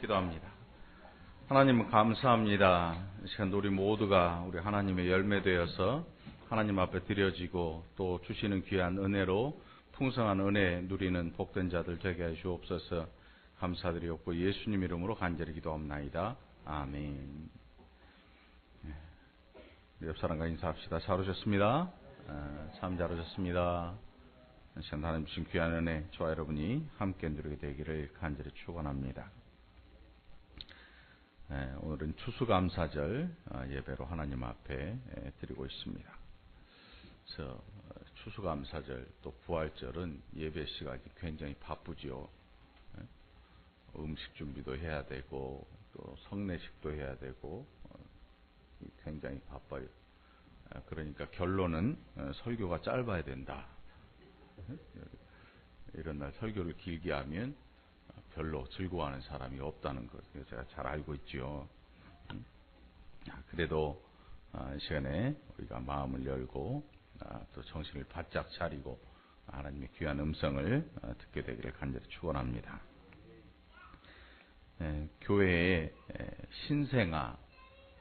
기도합니다. 하나님 감사합니다. 이 시간 우리 모두가 우리 하나님의 열매되어서 하나님 앞에 드려지고 또 주시는 귀한 은혜로 풍성한 은혜 누리는 복된 자들 되게 해 주옵소서. 감사드리옵고 예수님 이름으로 간절히 기도합나이다. 아멘. 우리 옆 사람과 인사합시다. 잘 오셨습니다. 참 잘 오셨습니다. 시간 하나님 주신 귀한 은혜 저와 여러분이 함께 누리게 되기를 간절히 축원합니다. 오늘은 추수감사절 예배로 하나님 앞에 드리고 있습니다. 그래서 추수감사절 또 부활절은 예배 시간이 굉장히 바쁘지요. 음식 준비도 해야 되고 또 성례식도 해야 되고 굉장히 바빠요. 그러니까 결론은 설교가 짧아야 된다. 이런 날 설교를 길게 하면 별로 즐거워하는 사람이 없다는 것 제가 잘 알고 있죠. 그래도 이 시간에 우리가 마음을 열고 또 정신을 바짝 차리고 하나님의 귀한 음성을 듣게 되기를 간절히 축원합니다. 교회에 신생아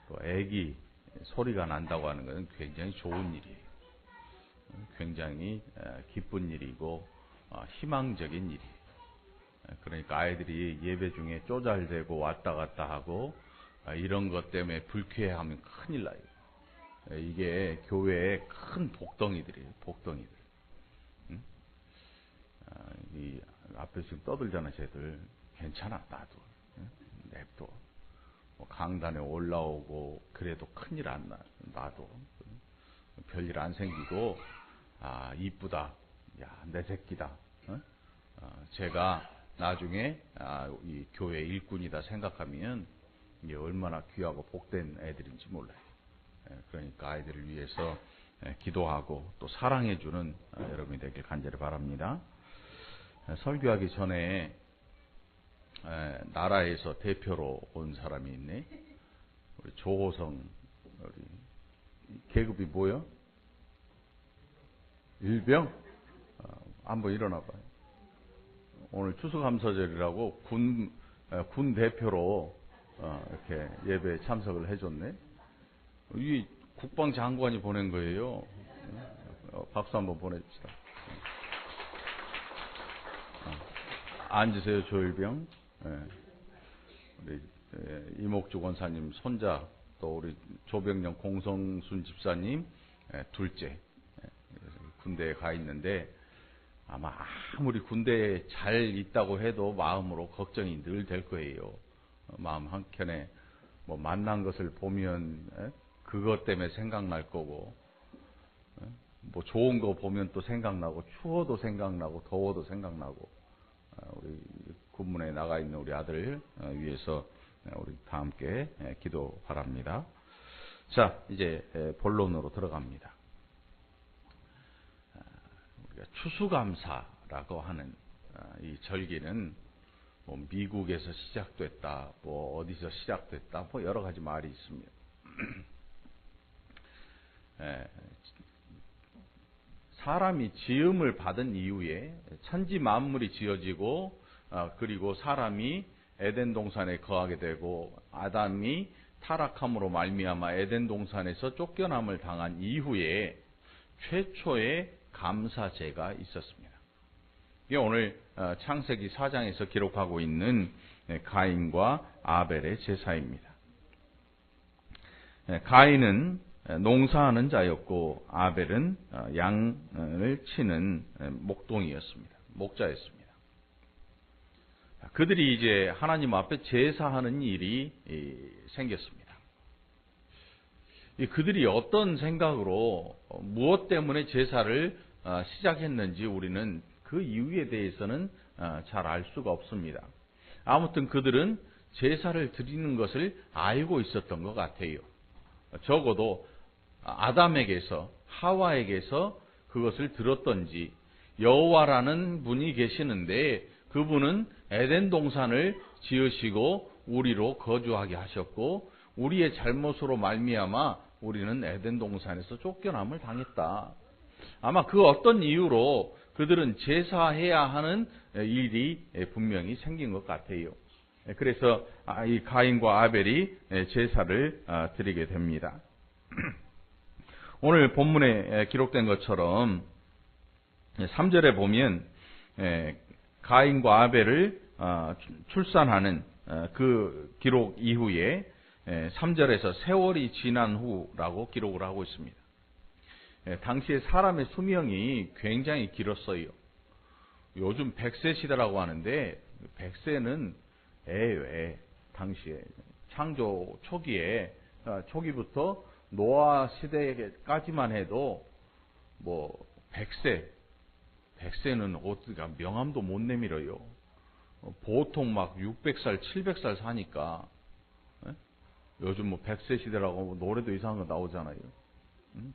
또 아기 소리가 난다고 하는 것은 굉장히 좋은 일이에요. 굉장히 기쁜 일이고 희망적인 일이에요. 그러니까 아이들이 예배 중에 쪼잘대고 왔다 갔다 하고 이런 것 때문에 불쾌해하면 큰일 나요. 이게 교회의 큰 복덩이들이에요. 복덩이들. 이 앞에 지금 떠들잖아. 쟤들 괜찮아. 놔둬. 냅둬. 강단에 올라오고 그래도 큰일 안 나. 놔둬. 별일 안 생기고 이쁘다. 야, 내 새끼다. 제가 나중에 이 교회 일꾼이다 생각하면 이게 얼마나 귀하고 복된 애들인지 몰라요. 그러니까 아이들을 위해서 기도하고 또 사랑해주는 여러분이 되길 간절히 바랍니다. 설교하기 전에 나라에서 대표로 온 사람이 있네. 우리 조호성 우리 계급이 뭐요? 일병? 한번 일어나봐요. 오늘 추수감사절이라고 군 대표로 이렇게 예배에 참석을 해줬네. 이 국방장관이 보낸 거예요. 박수 한번 보내줍시다. 앉으세요, 조일병. 우리 이목주 권사님 손자, 또 우리 조병영 공성순 집사님 둘째 군대에 가 있는데 아마 아무리 군대에 잘 있다고 해도 마음으로 걱정이 늘 될 거예요. 마음 한켠에 뭐 만난 것을 보면 그것 때문에 생각날 거고 뭐 좋은 거 보면 또 생각나고 추워도 생각나고 더워도 생각나고 우리 군문에 나가 있는 우리 아들 위해서 우리 다 함께 기도 바랍니다. 자, 이제 본론으로 들어갑니다. 우리가 추수감사라고 하는 이 절기는 뭐 미국에서 시작됐다, 뭐 어디서 시작됐다, 뭐 여러 가지 말이 있습니다. 사람이 지음을 받은 이후에 천지 만물이 지어지고 그리고 사람이 에덴 동산에 거하게 되고 아담이 타락함으로 말미암아 에덴 동산에서 쫓겨남을 당한 이후에 최초의 감사제가 있었습니다. 이게 오늘 창세기 4장에서 기록하고 있는 가인과 아벨의 제사입니다. 가인은 농사하는 자였고 아벨은 양을 치는 목동이었습니다. 목자였습니다. 그들이 이제 하나님 앞에 제사하는 일이 생겼습니다. 그들이 어떤 생각으로 무엇 때문에 제사를 시작했는지 우리는 그 이유에 대해서는 잘 알 수가 없습니다. 아무튼 그들은 제사를 드리는 것을 알고 있었던 것 같아요. 적어도 아담에게서 하와에게서 그것을 들었던지 여호와라는 분이 계시는데 그분은 에덴 동산을 지으시고 우리로 거주하게 하셨고 우리의 잘못으로 말미암아 우리는 에덴 동산에서 쫓겨남을 당했다. 아마 그 어떤 이유로 그들은 제사해야 하는 일이 분명히 생긴 것 같아요. 그래서 이 가인과 아벨이 제사를 드리게 됩니다. 오늘 본문에 기록된 것처럼 3절에 보면 가인과 아벨을 출산하는 그 기록 이후에 3절에서 세월이 지난 후라고 기록을 하고 있습니다. 당시에 사람의 수명이 굉장히 길었어요. 요즘 100세 시대라고 하는데 100세는 애 당시에 창조 초기부터 노아 시대까지만 해도 뭐 100세는 어디가 명함도 못 내밀어요. 보통 막 600살, 700살 사니까. 요즘 뭐 100세 시대라고 노래도 이상한 거 나오잖아요.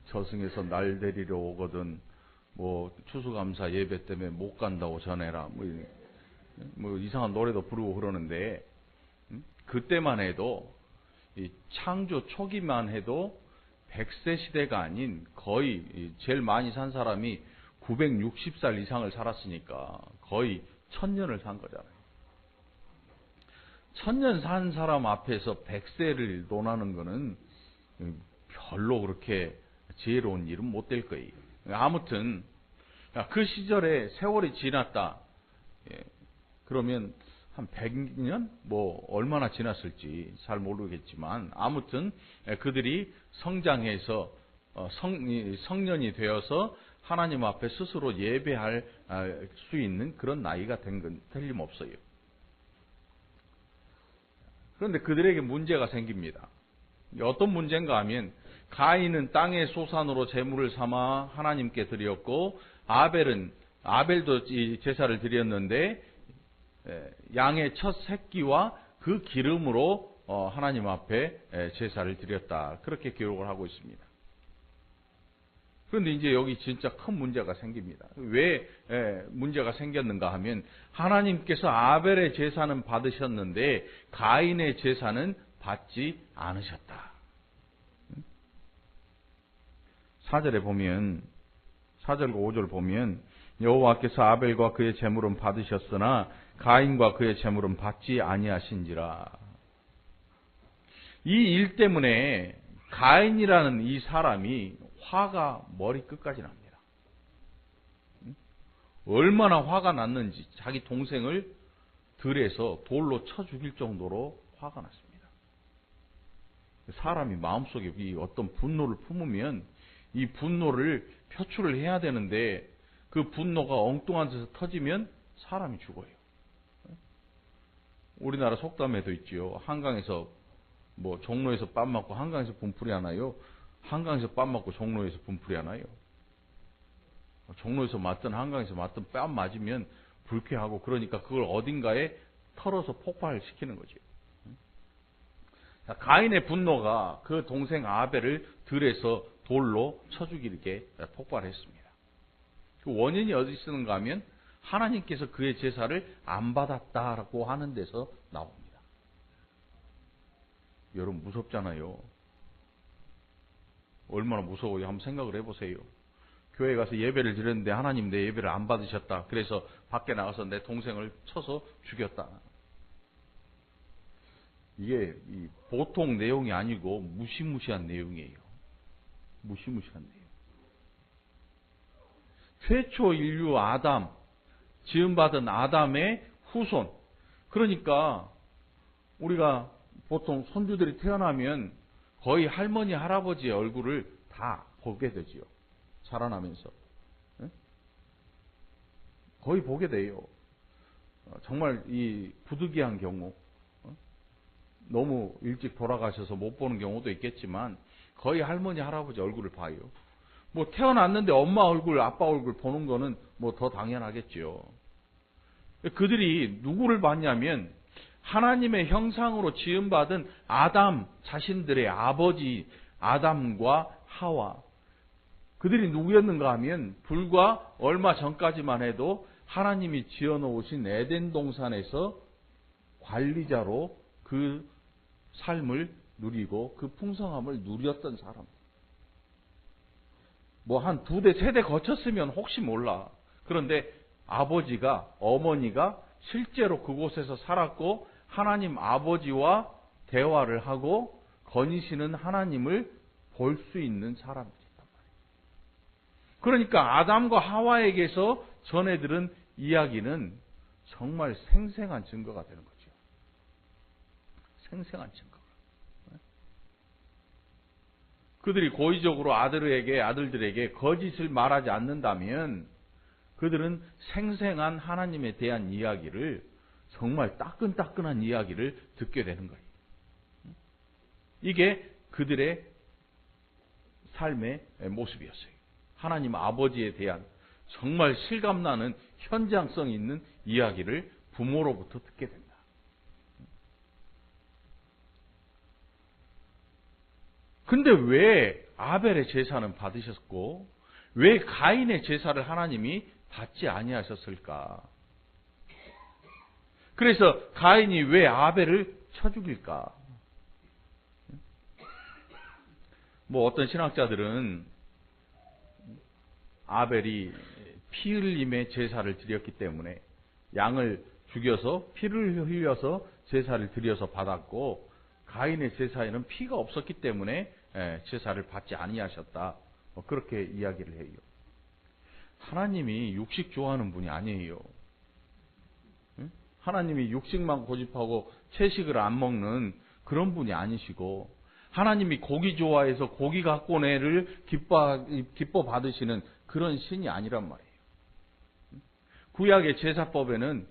저승에서 날 데리러 오거든, 뭐 추수감사 예배 때문에 못 간다고 전해라, 뭐 이상한 노래도 부르고 그러는데, 그때만 해도 이 창조 초기만 해도 100세 시대가 아닌 거의 제일 많이 산 사람이 960살 이상을 살았으니까 거의 1000년을 산 거잖아요. 1000년 산 사람 앞에서 100세를 논하는 거는 별로 그렇게 지혜로운 일은 못 될 거예요. 아무튼 그 시절에 세월이 지났다. 그러면 한 100년? 뭐 얼마나 지났을지 잘 모르겠지만, 아무튼 그들이 성장해서 성년이 되어서 하나님 앞에 스스로 예배할 수 있는 그런 나이가 된 건 틀림없어요. 그런데 그들에게 문제가 생깁니다. 어떤 문제인가 하면, 가인은 땅의 소산으로 제물을 삼아 하나님께 드렸고, 아벨도 이 제사를 드렸는데 양의 첫 새끼와 그 기름으로 하나님 앞에 제사를 드렸다. 그렇게 기록을 하고 있습니다. 그런데 이제 여기 진짜 큰 문제가 생깁니다. 왜 문제가 생겼는가 하면, 하나님께서 아벨의 제사는 받으셨는데 가인의 제사는 받지 않으셨다. 4절에 보면, 4절과 5절 보면, 여호와께서 아벨과 그의 제물은 받으셨으나 가인과 그의 제물은 받지 아니하신지라. 이 일 때문에 가인이라는 이 사람이 화가 머리 끝까지 납니다. 얼마나 화가 났는지 자기 동생을 들에서 돌로 쳐 죽일 정도로 화가 났습니다. 사람이 마음속에 이 어떤 분노를 품으면 이 분노를 표출을 해야 되는데, 그 분노가 엉뚱한 데서 터지면 사람이 죽어요. 우리나라 속담에도 있지요. 한강에서 뭐 종로에서 뺨 맞고 한강에서 분풀이 하나요? 한강에서 뺨 맞고 종로에서 분풀이 하나요? 종로에서 맞든 한강에서 맞든 뺨 맞으면 불쾌하고, 그러니까 그걸 어딘가에 털어서 폭발을 시키는 거죠. 가인의 분노가 그 동생 아벨을 들에서 돌로 쳐 죽이게 폭발했습니다. 그 원인이 어디 쓰는가 하면, 하나님께서 그의 제사를 안 받았다라고 하는 데서 나옵니다. 여러분 무섭잖아요. 얼마나 무서워요. 한번 생각을 해보세요. 교회 가서 예배를 드렸는데 하나님 내 예배를 안 받으셨다. 그래서 밖에 나가서 내 동생을 쳐서 죽였다. 이게 보통 내용이 아니고 무시무시한 내용이에요. 무시무시한 내용. 최초 인류 아담, 지음받은 아담의 후손. 그러니까 우리가 보통 손주들이 태어나면 거의 할머니, 할아버지의 얼굴을 다 보게 되지요. 자라나면서. 거의 보게 돼요. 정말 이 부득이한 경우, 너무 일찍 돌아가셔서 못 보는 경우도 있겠지만 거의 할머니, 할아버지 얼굴을 봐요. 뭐 태어났는데 엄마 얼굴, 아빠 얼굴 보는 거는 뭐 더 당연하겠지요. 그들이 누구를 봤냐면 하나님의 형상으로 지음받은 아담 자신들의 아버지 아담과 하와. 그들이 누구였는가 하면 불과 얼마 전까지만 해도 하나님이 지어놓으신 에덴 동산에서 관리자로 그 삶을 누리고 그 풍성함을 누렸던 사람. 뭐 한 2대, 3대 거쳤으면 혹시 몰라. 그런데 아버지가, 어머니가 실제로 그곳에서 살았고 하나님 아버지와 대화를 하고 거니시는 하나님을 볼 수 있는 사람들이란 말이에요. 그러니까 아담과 하와에게서 전해들은 이야기는 정말 생생한 증거가 되는 거죠. 생생한 증거. 그들이 고의적으로 아들들에게 거짓을 말하지 않는다면 그들은 생생한 하나님에 대한 이야기를, 정말 따끈따끈한 이야기를 듣게 되는 거예요. 이게 그들의 삶의 모습이었어요. 하나님 아버지에 대한 정말 실감나는 현장성 있는 이야기를 부모로부터 듣게 된다. 근데 왜 아벨의 제사는 받으셨고 왜 가인의 제사를 하나님이 받지 아니하셨을까? 그래서 가인이 왜 아벨을 쳐 죽일까? 어떤 신학자들은 아벨이 피 흘림의 제사를 드렸기 때문에 양을 죽여서 피를 흘려서 제사를 드려서 받았고, 가인의 제사에는 피가 없었기 때문에 제사를 받지 아니하셨다. 그렇게 이야기를 해요. 하나님이 육식 좋아하는 분이 아니에요. 하나님이 육식만 고집하고 채식을 안 먹는 그런 분이 아니시고, 하나님이 고기 좋아해서 고기 갖고 내를 기뻐 받으시는 그런 신이 아니란 말이에요. 구약의 제사법에는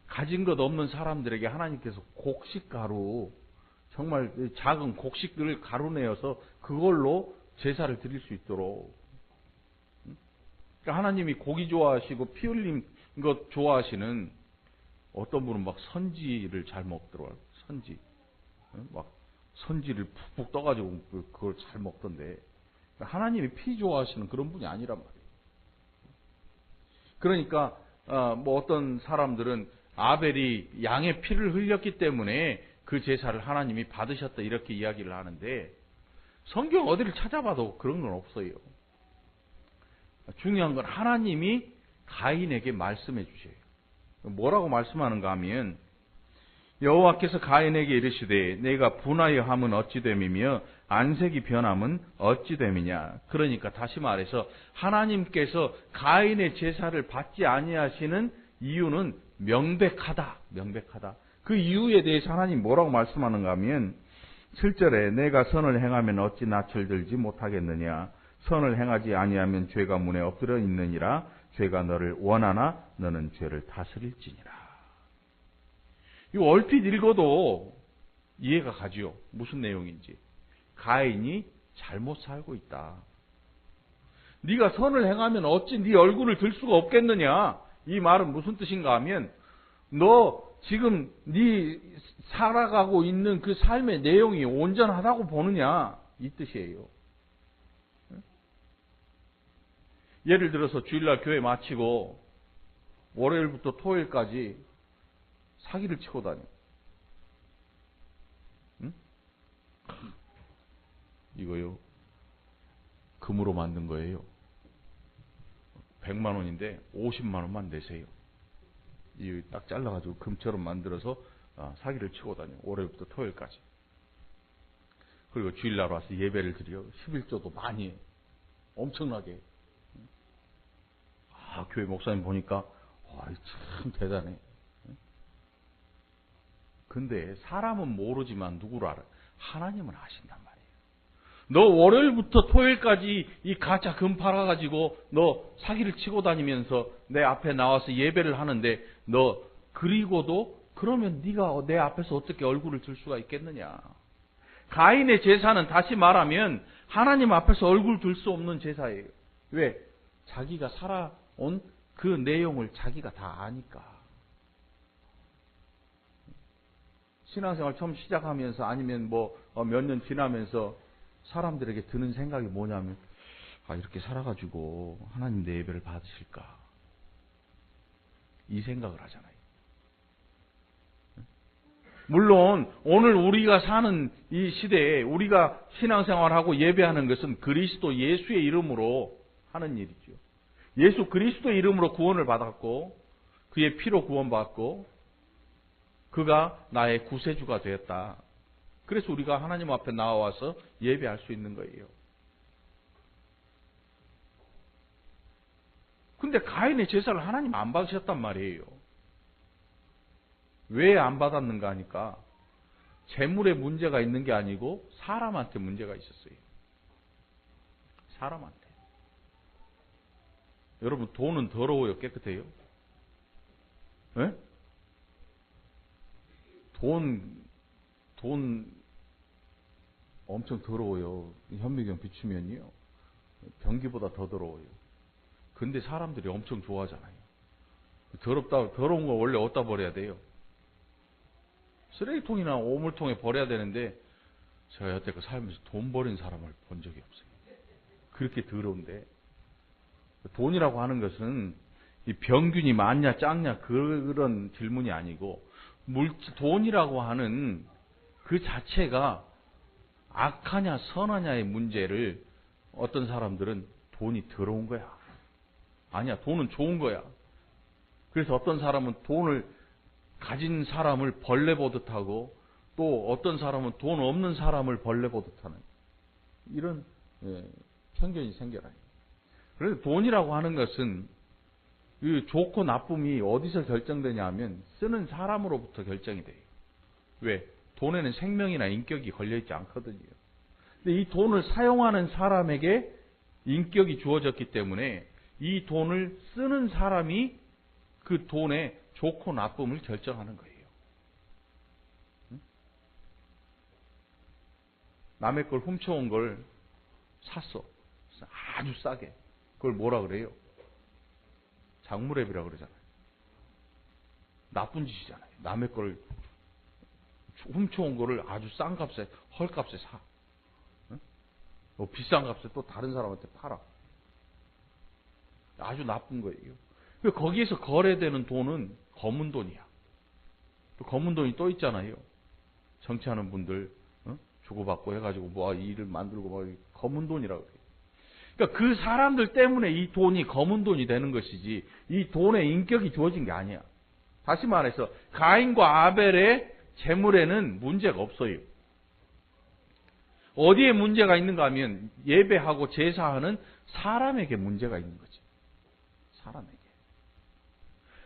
가진 것 없는 사람들에게 하나님께서 곡식가루, 정말 작은 곡식들을 가루내어서 그걸로 제사를 드릴 수 있도록. 그러니까 하나님이 고기 좋아하시고 피 흘린 것 좋아하시는, 어떤 분은 막 선지를 잘 먹더라고요. 선지를 푹푹 떠가지고 그걸 잘 먹던데, 하나님이 피 좋아하시는 그런 분이 아니란 말이에요. 그러니까 어떤 사람들은 아벨이 양의 피를 흘렸기 때문에 그 제사를 하나님이 받으셨다 이렇게 이야기를 하는데, 성경 어디를 찾아봐도 그런 건 없어요. 중요한 건 하나님이 가인에게 말씀해 주셔요. 뭐라고 말씀하는가 하면, 여호와께서 가인에게 이르시되 내가 분하여 함은 어찌 됨이며 안색이 변함은 어찌 됨이냐. 그러니까 다시 말해서 하나님께서 가인의 제사를 받지 아니하시는 이유는 명백하다. 그 이유에 대해서 하나님 뭐라고 말씀하는가 하면 7절에 내가 선을 행하면 어찌 낯을 들지 못하겠느냐. 선을 행하지 아니하면 죄가 문에 엎드려 있느니라. 죄가 너를 원하나 너는 죄를 다스릴지니라. 이 얼핏 읽어도 이해가 가지요. 무슨 내용인지. 가인이 잘못 살고 있다. 네가 선을 행하면 어찌 네 얼굴을 들 수가 없겠느냐. 이 말은 무슨 뜻인가 하면, 너 지금 네 살아가고 있는 그 삶의 내용이 온전하다고 보느냐, 이 뜻이에요. 예를 들어서 주일날 교회 마치고 월요일부터 토요일까지 사기를 치고 다녀. 응? 이거요, 금으로 만든 거예요. 100만 원인데 50만 원만 내세요. 이 딱 잘라가지고 금처럼 만들어서 사기를 치고 다녀. 월요일부터 토요일까지. 그리고 주일날 와서 예배를 드려. 11조도 많이 해. 엄청나게. 교회 목사님 보니까 참 대단해. 근데 사람은 모르지만 누구를 알아? 하나님은 아신단 말이에요. 너 월요일부터 토요일까지 이 가짜 금 팔아가지고 너 사기를 치고 다니면서 내 앞에 나와서 예배를 하는데, 너 그리고도 그러면 네가 내 앞에서 어떻게 얼굴을 들 수가 있겠느냐. 가인의 제사는 다시 말하면 하나님 앞에서 얼굴 들 수 없는 제사예요. 왜? 자기가 살아온 그 내용을 자기가 다 아니까. 신앙생활 처음 시작하면서 아니면 몇 년 지나면서 사람들에게 드는 생각이 뭐냐면, 이렇게 살아가지고 하나님 내 예배를 받으실까? 이 생각을 하잖아요. 물론 오늘 우리가 사는 이 시대에 우리가 신앙생활하고 예배하는 것은 그리스도 예수의 이름으로 하는 일이죠. 예수 그리스도 이름으로 구원을 받았고 그의 피로 구원받고 그가 나의 구세주가 되었다. 그래서 우리가 하나님 앞에 나와서 예배할 수 있는 거예요. 근데 가인의 제사를 하나님 안 받으셨단 말이에요. 왜 안 받았는가 하니까 재물에 문제가 있는 게 아니고 사람한테 문제가 있었어요. 사람한테. 여러분, 돈은 더러워요, 깨끗해요? 네? 돈 엄청 더러워요. 현미경 비추면요. 변기보다 더 더러워요. 근데 사람들이 엄청 좋아하잖아요. 더러운 거 원래 어디다 버려야 돼요? 쓰레기통이나 오물통에 버려야 되는데, 제가 여태껏 살면서 돈 버린 사람을 본 적이 없어요. 그렇게 더러운데. 돈이라고 하는 것은 이 병균이 많냐 작냐 그런 질문이 아니고, 돈이라고 하는 그 자체가 악하냐 선하냐의 문제를 어떤 사람들은 돈이 더러운 거야. 아니야, 돈은 좋은 거야. 그래서 어떤 사람은 돈을 가진 사람을 벌레 보듯 하고, 또 어떤 사람은 돈 없는 사람을 벌레 보듯 하는 이런 편견이 생겨나요. 그래서 돈이라고 하는 것은 이 좋고 나쁨이 어디서 결정되냐 하면 쓰는 사람으로부터 결정이 돼요. 왜? 돈에는 생명이나 인격이 걸려있지 않거든요. 근데 이 돈을 사용하는 사람에게 인격이 주어졌기 때문에 이 돈을 쓰는 사람이 그 돈의 좋고 나쁨을 결정하는 거예요. 남의 걸 훔쳐온 걸 샀어. 아주 싸게. 그걸 뭐라 그래요? 장물앱이라고 그러잖아요. 나쁜 짓이잖아요. 남의 걸 훔쳐온 거를 아주 싼 값에, 헐값에 사. 뭐 비싼 값에 또 다른 사람한테 팔아. 아주 나쁜 거예요. 거기에서 거래되는 돈은 검은 돈이야. 또 검은 돈이 또 있잖아요. 정치하는 분들 주고받고 해가지고 뭐 일을 만들고 뭐 검은 돈이라고 그래요. 그러니까 그 사람들 때문에 이 돈이 검은 돈이 되는 것이지 이 돈에 인격이 주어진 게 아니야. 다시 말해서 가인과 아벨의 재물에는 문제가 없어요. 어디에 문제가 있는가 하면 예배하고 제사하는 사람에게 문제가 있는 거지. 사람에게.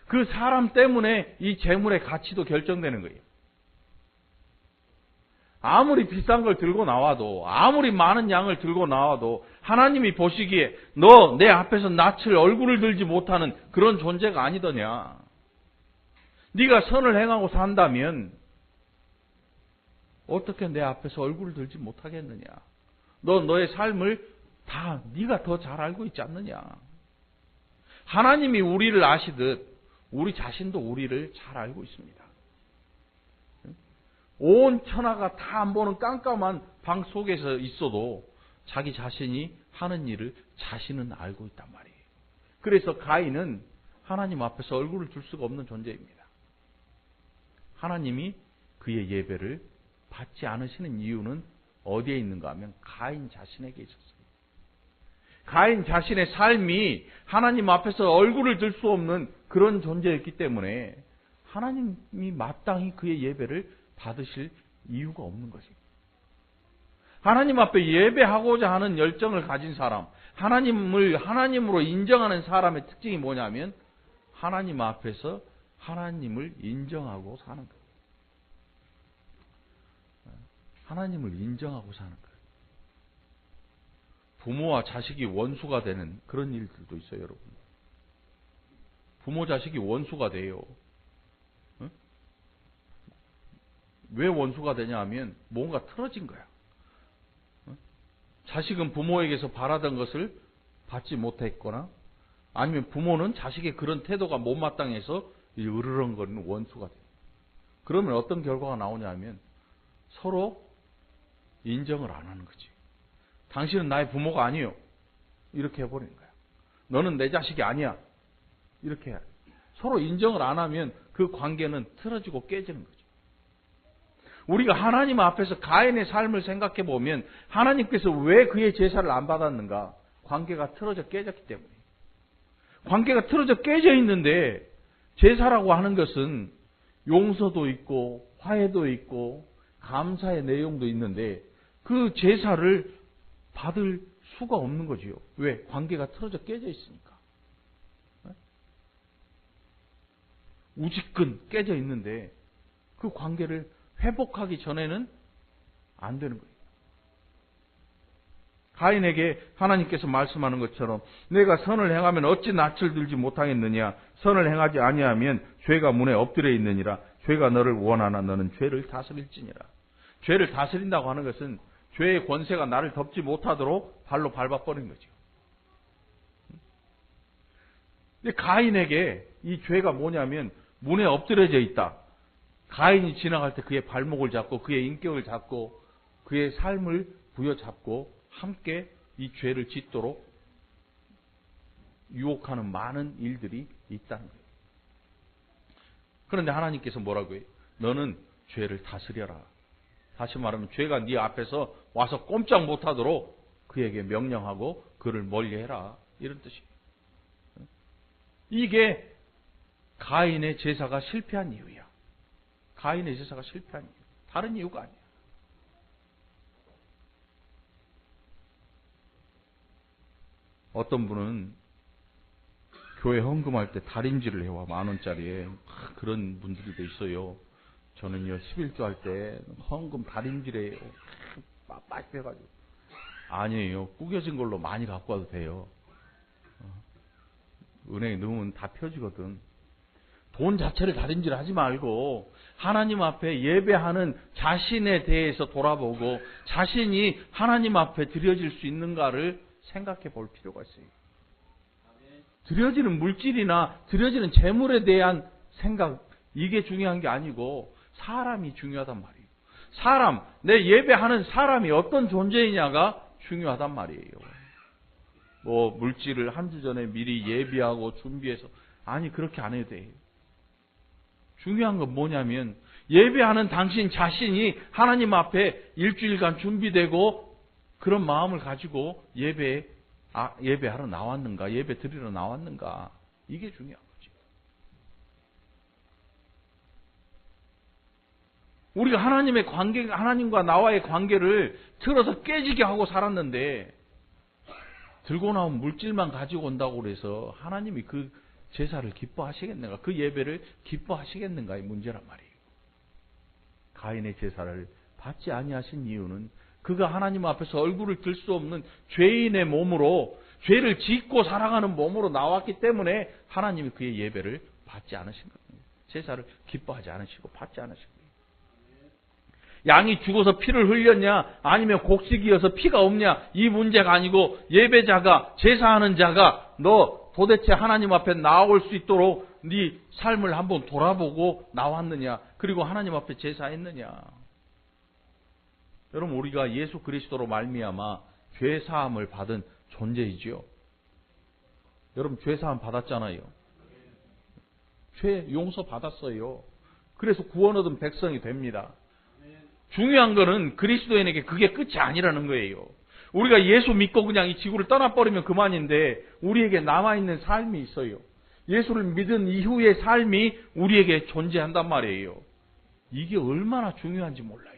그 사람 때문에 이 재물의 가치도 결정되는 거예요. 아무리 비싼 걸 들고 나와도, 아무리 많은 양을 들고 나와도 하나님이 보시기에 너 내 앞에서 낯을 얼굴을 들지 못하는 그런 존재가 아니더냐. 네가 선을 행하고 산다면 어떻게 내 앞에서 얼굴을 들지 못하겠느냐. 너의 삶을 다 네가 더 잘 알고 있지 않느냐. 하나님이 우리를 아시듯 우리 자신도 우리를 잘 알고 있습니다. 온 천하가 다 안 보는 깜깜한 방 속에서 있어도 자기 자신이 하는 일을 자신은 알고 있단 말이에요. 그래서 가인은 하나님 앞에서 얼굴을 줄 수가 없는 존재입니다. 하나님이 그의 예배를 받지 않으시는 이유는 어디에 있는가 하면 가인 자신에게 있었어요. 가인 자신의 삶이 하나님 앞에서 얼굴을 들 수 없는 그런 존재였기 때문에 하나님이 마땅히 그의 예배를 받으실 이유가 없는 거지. 하나님 앞에 예배하고자 하는 열정을 가진 사람, 하나님을 하나님으로 인정하는 사람의 특징이 뭐냐면 하나님 앞에서 하나님을 인정하고 사는 거예요. 하나님을 인정하고 사는 거예요. 부모와 자식이 원수가 되는 그런 일들도 있어요, 여러분. 부모 자식이 원수가 돼요. 왜 원수가 되냐 하면 뭔가 틀어진 거야. 자식은 부모에게서 바라던 것을 받지 못했거나 아니면 부모는 자식의 그런 태도가 못마땅해서 으르렁거리는 원수가 돼요. 그러면 어떤 결과가 나오냐 하면 서로 인정을 안 하는 거지. 당신은 나의 부모가 아니요. 이렇게 해버리는 거야. 너는 내 자식이 아니야. 이렇게 해야 돼. 서로 인정을 안 하면 그 관계는 틀어지고 깨지는 거죠. 우리가 하나님 앞에서 가인의 삶을 생각해 보면 하나님께서 왜 그의 제사를 안 받았는가? 관계가 틀어져 깨졌기 때문에. 관계가 틀어져 깨져 있는데 제사라고 하는 것은 용서도 있고 화해도 있고 감사의 내용도 있는데 그 제사를 받을 수가 없는 거지요. 왜? 관계가 틀어져 깨져 있으니까. 우지끈 깨져 있는데 그 관계를 회복하기 전에는 안 되는 거예요. 가인에게 하나님께서 말씀하는 것처럼 내가 선을 행하면 어찌 낯을 들지 못하겠느냐. 선을 행하지 아니하면 죄가 문에 엎드려 있느니라. 죄가 너를 원하나 너는 죄를 다스릴지니라. 죄를 다스린다고 하는 것은 죄의 권세가 나를 덮지 못하도록 발로 밟아버린 거죠. 근데 가인에게 이 죄가 뭐냐면 문에 엎드려져 있다. 가인이 지나갈 때 그의 발목을 잡고 그의 인격을 잡고 그의 삶을 부여잡고 함께 이 죄를 짓도록 유혹하는 많은 일들이 있다는 거예요. 그런데 하나님께서 뭐라고 해요? 너는 죄를 다스려라. 다시 말하면 죄가 네 앞에서 와서 꼼짝 못하도록 그에게 명령하고 그를 멀리해라. 이런 뜻이에요. 이게 가인의 제사가 실패한 이유야. 가인의 제사가 실패한 이유. 다른 이유가 아니야. 어떤 분은 교회 헌금할 때 달인질을 해와 10,000원짜리에 그런 분들도 있어요. 저는요 11조 할 때 헌금 달인질해요. 빡빡해가지고 아니에요. 구겨진 걸로 많이 갖고 와도 돼요. 은행에 넣으면 다 펴지거든. 돈 자체를 달인질하지 말고 하나님 앞에 예배하는 자신에 대해서 돌아보고 자신이 하나님 앞에 드려질 수 있는가를 생각해 볼 필요가 있어요. 드려지는 물질이나 드려지는 재물에 대한 생각, 이게 중요한 게 아니고 사람이 중요하단 말이에요. 사람, 내 예배하는 사람이 어떤 존재이냐가 중요하단 말이에요. 뭐 물질을 한 주 전에 미리 예비하고 준비해서 아니 그렇게 안 해도 돼요. 중요한 건 뭐냐면 예배하는 당신 자신이 하나님 앞에 일주일간 준비되고 그런 마음을 가지고 예배하러 나왔는가, 예배 드리러 나왔는가, 이게 중요한 거지. 우리가 하나님과 나와의 관계를 틀어서 깨지게 하고 살았는데 들고 나온 물질만 가지고 온다고 그래서 하나님이 그 제사를 기뻐하시겠는가, 그 예배를 기뻐하시겠는가의 문제란 말이에요. 가인의 제사를 받지 아니하신 이유는 그가 하나님 앞에서 얼굴을 들 수 없는 죄인의 몸으로 죄를 짓고 살아가는 몸으로 나왔기 때문에 하나님이 그의 예배를 받지 않으신 겁니다. 제사를 기뻐하지 않으시고 받지 않으신 거예요. 양이 죽어서 피를 흘렸냐 아니면 곡식이어서 피가 없냐 이 문제가 아니고 예배자가 제사하는 자가 너 도대체 하나님 앞에 나올 수 있도록 네 삶을 한번 돌아보고 나왔느냐 그리고 하나님 앞에 제사했느냐. 여러분 우리가 예수 그리스도로 말미암아 죄사함을 받은 존재이지요. 여러분 죄사함 받았잖아요. 죄 용서 받았어요. 그래서 구원 얻은 백성이 됩니다. 중요한 거는 그리스도인에게 그게 끝이 아니라는 거예요. 우리가 예수 믿고 그냥 이 지구를 떠나버리면 그만인데 우리에게 남아있는 삶이 있어요. 예수를 믿은 이후의 삶이 우리에게 존재한단 말이에요. 이게 얼마나 중요한지 몰라요.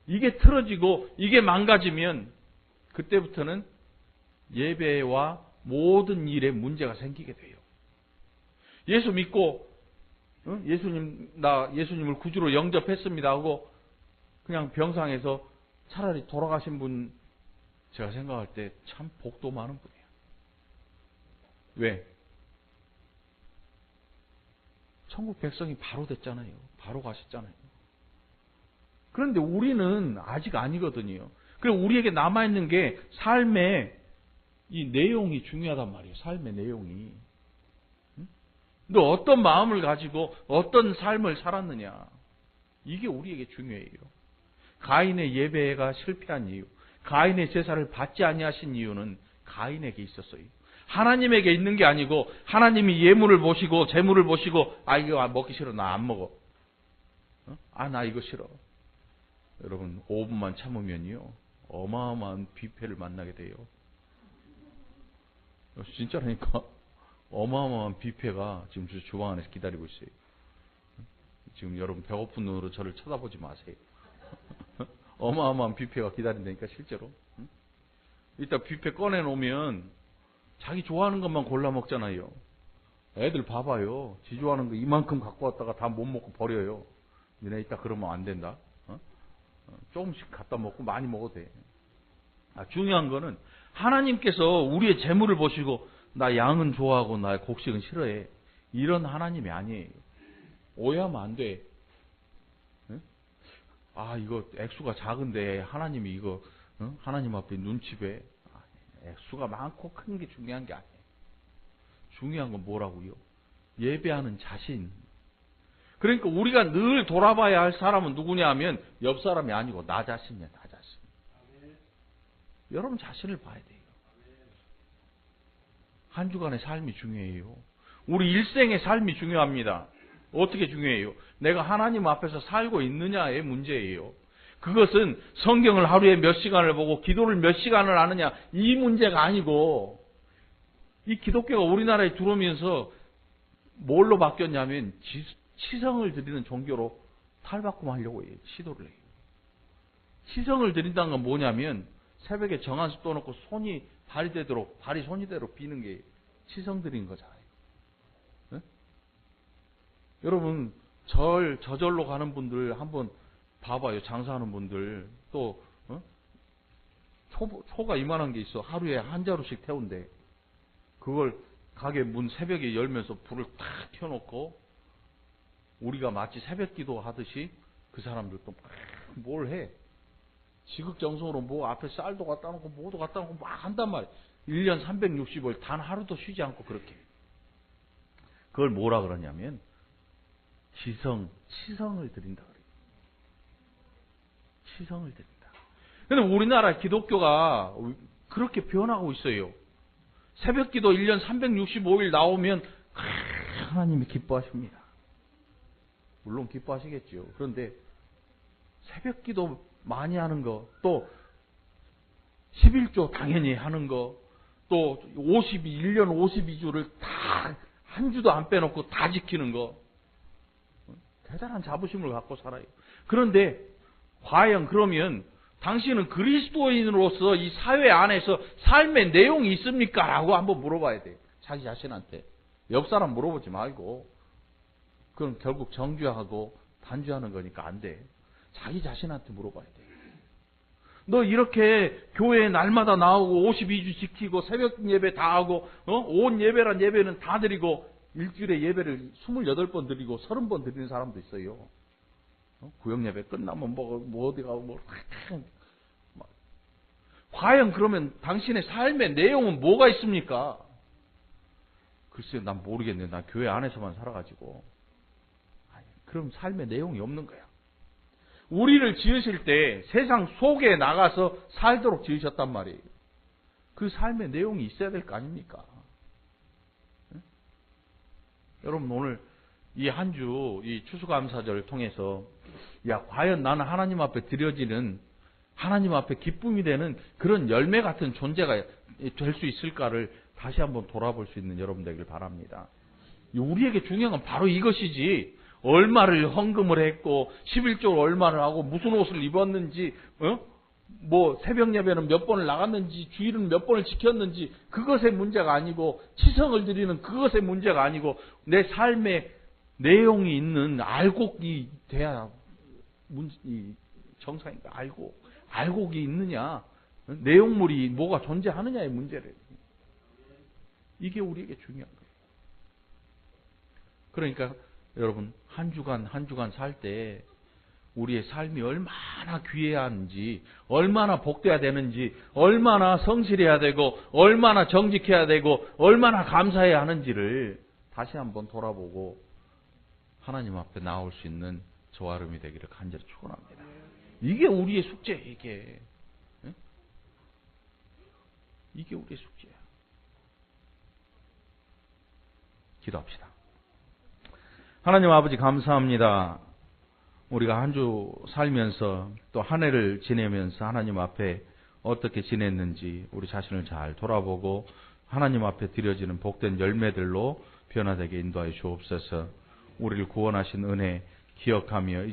이게 틀어지고 이게 망가지면 그때부터는 예배와 모든 일에 문제가 생기게 돼요. 예수 믿고 예수님을 구주로 영접했습니다 하고 그냥 병상에서 차라리 돌아가신 분 제가 생각할 때 참 복도 많은 분이에요. 왜? 천국 백성이 바로 됐잖아요. 바로 가셨잖아요. 그런데 우리는 아직 아니거든요. 그래서 우리에게 남아있는 게 삶의 이 내용이 중요하단 말이에요. 삶의 내용이. 너 어떤 마음을 가지고 어떤 삶을 살았느냐. 이게 우리에게 중요해요. 가인의 예배가 실패한 이유, 가인의 제사를 받지 아니하신 이유는 가인에게 있었어요. 하나님에게 있는 게 아니고 하나님이 예물을 보시고 재물을 보시고 이거 먹기 싫어. 나 안 먹어. 나 이거 싫어. 여러분 5분만 참으면요 어마어마한 뷔페를 만나게 돼요. 진짜라니까. 어마어마한 뷔페가 지금 주방 안에서 기다리고 있어요. 지금 여러분 배고픈 눈으로 저를 쳐다보지 마세요. 어마어마한 뷔페가 기다린다니까 실제로. 이따 뷔페 꺼내놓으면 자기 좋아하는 것만 골라 먹잖아요. 애들 봐봐요. 지 좋아하는 거 이만큼 갖고 왔다가 다 못 먹고 버려요. 너네 이따 그러면 안 된다. 조금씩 갖다 먹고 많이 먹어도 돼. 중요한 거는 하나님께서 우리의 재물을 보시고 나 양은 좋아하고 나 곡식은 싫어해. 이런 하나님이 아니에요. 오해하면 안 돼. 이거 액수가 작은데 하나님이 이거 하나님 앞에 눈치 배. 액수가 많고 큰 게 중요한 게 아니에요. 중요한 건 뭐라고요? 예배하는 자신. 그러니까 우리가 늘 돌아봐야 할 사람은 누구냐 하면 옆 사람이 아니고 나 자신이야. 나 자신. 여러분 자신을 봐야 돼요. 한 주간의 삶이 중요해요. 우리 일생의 삶이 중요합니다. 어떻게 중요해요? 내가 하나님 앞에서 살고 있느냐의 문제예요. 그것은 성경을 하루에 몇 시간을 보고 기도를 몇 시간을 하느냐 이 문제가 아니고, 이 기독교가 우리나라에 들어오면서 뭘로 바뀌었냐면 치성을 드리는 종교로 탈바꿈하려고 해요. 시도를 해요. 치성을 드린다는 건 뭐냐면 새벽에 정한수 떠놓고 발이 손이 되도록 비는 게 치성 드린 거잖아요. 네? 여러분 저절로 가는 분들 한번 봐봐요. 장사하는 분들 또 초가 이만한 게 있어. 하루에 한 자루씩 태운대. 그걸 가게 문 새벽에 열면서 불을 탁 켜놓고 우리가 마치 새벽 기도 하듯이 그 사람들도 뭘 해. 지극정성으로 뭐 앞에 쌀도 갖다 놓고 뭐도 갖다 놓고 막 한단 말이야. 1년 365일 단 하루도 쉬지 않고 그렇게. 그걸 뭐라 그러냐면 치성을 드린다 그래요. 치성을 드린다. 근데 우리나라 기독교가 그렇게 변하고 있어요. 새벽 기도 1년 365일 나오면 하나님이 기뻐하십니다. 물론 기뻐하시겠죠. 그런데 새벽 기도 많이 하는 거, 또 11조 당연히 하는 거, 또 1년 52주를 다 한 주도 안 빼놓고 다 지키는 거, 대단한 자부심을 갖고 살아요. 그런데 과연 그러면 당신은 그리스도인으로서 이 사회 안에서 삶의 내용이 있습니까? 라고 한번 물어봐야 돼요. 자기 자신한테. 옆 사람 물어보지 말고. 그건 결국 정죄하고 단죄하는 거니까 안 돼. 자기 자신한테 물어봐야 돼. 너 이렇게 교회에 날마다 나오고 52주 지키고 새벽 예배 다 하고 온 예배란 예배는 다 드리고 일주일에 예배를 28번 드리고 30번 드리는 사람도 있어요. 구역 예배 끝나면 뭐 어디 가고 과연 그러면 당신의 삶의 내용은 뭐가 있습니까? 글쎄요, 난 모르겠네. 난 교회 안에서만 살아가지고. 그럼 삶의 내용이 없는 거야. 우리를 지으실 때 세상 속에 나가서 살도록 지으셨단 말이에요. 그 삶의 내용이 있어야 될 거 아닙니까? 네? 여러분 오늘 이 한 주 이 추수감사절을 통해서 과연 나는 하나님 앞에 드려지는 하나님 앞에 기쁨이 되는 그런 열매 같은 존재가 될 수 있을까를 다시 한번 돌아볼 수 있는 여러분 되길 바랍니다. 우리에게 중요한 건 바로 이것이지, 얼마를 헌금을 했고 11조를 얼마를 하고 무슨 옷을 입었는지 뭐 새벽 예배는 몇 번을 나갔는지 주일은 몇 번을 지켰는지 그것의 문제가 아니고, 치성을 드리는 그것의 문제가 아니고, 내 삶의 내용이 있는 알곡이 돼야 정상인가. 알곡이 있느냐, 내용물이 뭐가 존재하느냐의 문제를. 이게 우리에게 중요한 거예요. 그러니까 여러분 한 주간 살 때 우리의 삶이 얼마나 귀해야하는지, 얼마나 복돼야 되는지, 얼마나 성실해야 되고, 얼마나 정직해야 되고, 얼마나 감사해야 하는지를 다시 한번 돌아보고 하나님 앞에 나올 수 있는 저와 여러분이 되기를 간절히 축원합니다. 이게 우리의 숙제예요. 이게 우리의 숙제야. 기도합시다. 하나님 아버지 감사합니다. 우리가 한 주 살면서 또 한 해를 지내면서 하나님 앞에 어떻게 지냈는지 우리 자신을 잘 돌아보고 하나님 앞에 드려지는 복된 열매들로 변화되게 인도하여 주옵소서. 우리를 구원하신 은혜 기억하며 이제